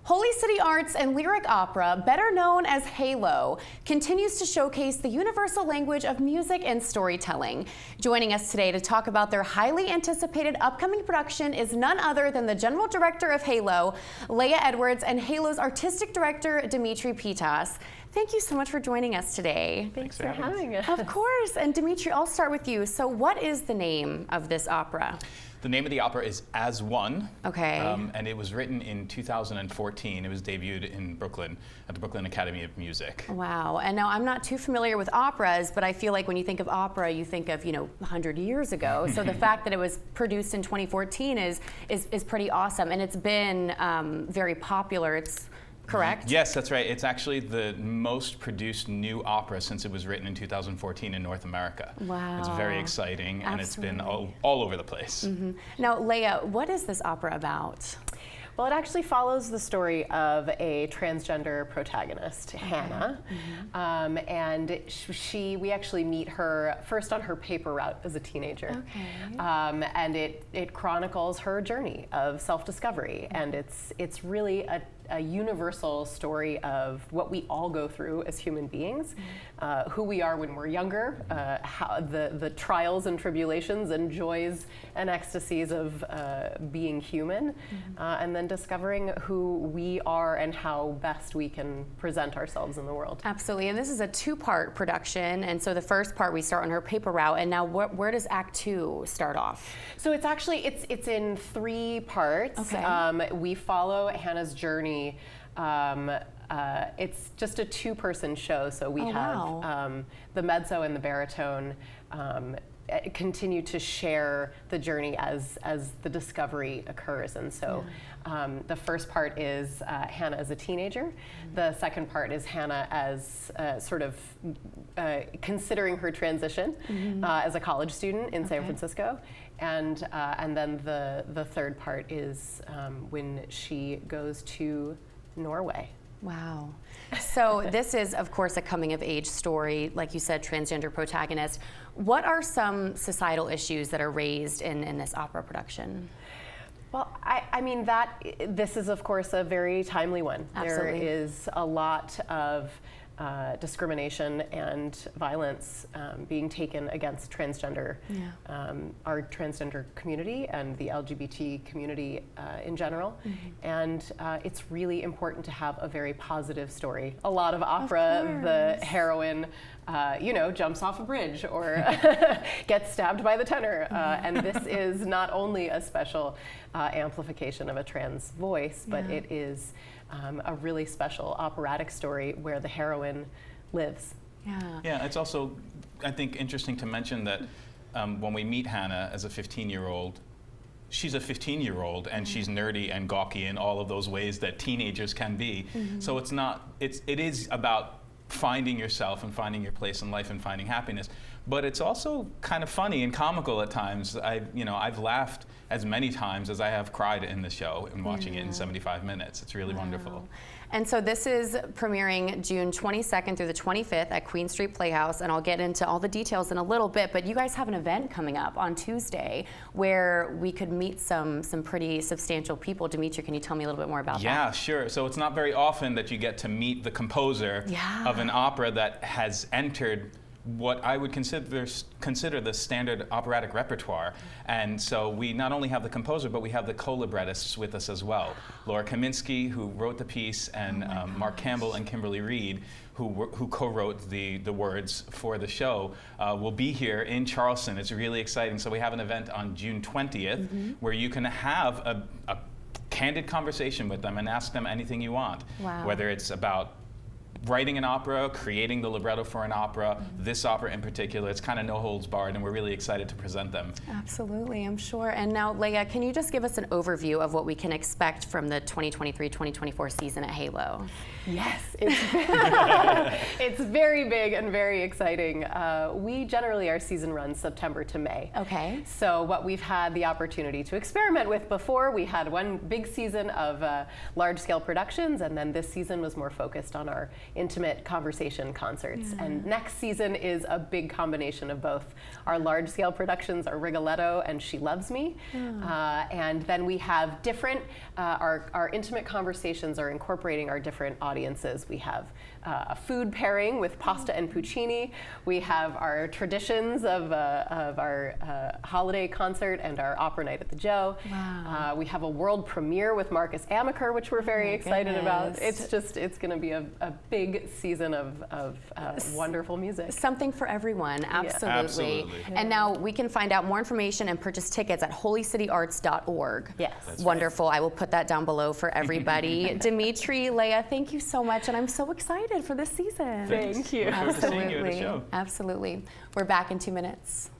Holy City Arts and Lyric Opera, better known as Halo, continues to showcase the universal language of music and storytelling. Joining us today to talk about their highly anticipated upcoming production is none other than the General Director of Halo, Leah Edwards, and Halo's Artistic Director, Dimitri Pittas. Thank you so much for joining us today. Thanks for having us. Of course. And Dimitri, I'll start with you. So what is the name of this opera? The name of the opera is As One. Okay. And it was written in 2014. It was debuted in Brooklyn at the Brooklyn Academy of Music. Wow. And now I'm not too familiar with operas, but I feel like when you think of opera, you think of, 100 years ago. So the fact that it was produced in 2014 is pretty awesome. And it's been very popular. It's correct? Yes, that's right. It's actually the most produced new opera since it was written in 2014 in North America. Wow. It's very exciting, and it's been all over the place. Mm-hmm. Now, Leah, what is this opera about? Well, it actually follows the story of a transgender protagonist, Hannah, and we actually meet her first on her paper route as a teenager, and it chronicles her journey of self-discovery, and it's really a universal story of what we all go through as human beings, who we are when we're younger, how the trials and tribulations and joys and ecstasies of being human, and then discovering who we are and how best we can present ourselves in the world. Absolutely, and this is a two-part production, and so the first part we start on her paper route, and now where does Act 2 start off? So it's actually, it's in 3 parts. Okay. We follow Hannah's journey. It's just a 2-person show, so we have the mezzo and the baritone continue to share the journey as the discovery occurs. And so the first part is Hannah as a teenager. The second part is Hannah as sort of considering her transition as a college student in San Francisco. And then the third part is when she goes to Norway. Wow. So this is, of course, a coming-of-age story, like you said, transgender protagonist. What are some societal issues that are raised in this opera production? Well, I mean, this is, of course, a very timely one. Absolutely. There is a lot of discrimination and violence being taken against transgender, our transgender community and the LGBT community in general. And it's really important to have a very positive story. A lot of opera, the heroine, jumps off a bridge or gets stabbed by the tenor. And this is not only a special amplification of a trans voice, but it is a really special operatic story where the heroine lives. Yeah, it's also, I think, interesting to mention that when we meet Hannah as a 15-year-old, she's a 15-year-old and she's nerdy and gawky in all of those ways that teenagers can be. So it is about finding yourself and finding your place in life and finding happiness. But it's also kind of funny and comical at times. I've laughed as many times as I have cried in the show and watching it in 75 minutes. It's really wonderful. And so this is premiering June 22nd through the 25th at Queen Street Playhouse, and I'll get into all the details in a little bit, but you guys have an event coming up on Tuesday where we could meet some pretty substantial people. Dimitri, can you tell me a little bit more about that? Yeah, sure. So it's not very often that you get to meet the composer of an opera that has entered what I would consider the standard operatic repertoire. And so we not only have the composer, but we have the co-librettists with us as well. Laura Kaminsky, who wrote the piece, and Mark Campbell and Kimberly Reed, who co-wrote the words for the show, will be here in Charleston. It's really exciting. So we have an event on June 20th where you can have a candid conversation with them and ask them anything you want, whether it's about writing an opera, creating the libretto for an opera, this opera in particular. It's kind of no holds barred, and we're really excited to present them. Absolutely, I'm sure. And now, Leah, can you just give us an overview of what we can expect from the 2023-2024 season at Halo? Yes, it's very big and very exciting. Our season runs September to May. Okay. So what we've had the opportunity to experiment with before, we had one big season of large-scale productions, and then this season was more focused on our intimate conversation concerts. And next season is a big combination of both. Our large-scale productions are Rigoletto and She Loves Me. And then we have different, our intimate conversations are incorporating our different audiences. We have a food pairing with pasta and puccini. We have our traditions of our holiday concert and our opera night at the Joe. Wow. We have a world premiere with Marcus Amaker, which we're very excited about. It's going to be a big season of wonderful music. Something for everyone, absolutely. Absolutely. And now we can find out more information and purchase tickets at holycityarts.org. Yes. That's Wonderful. I will put that down below for everybody. Dimitri, Leah, thank you so much, and I'm so excited for this season. Thank you. Look forward to seeing you at the show. Absolutely. We're back in 2 minutes.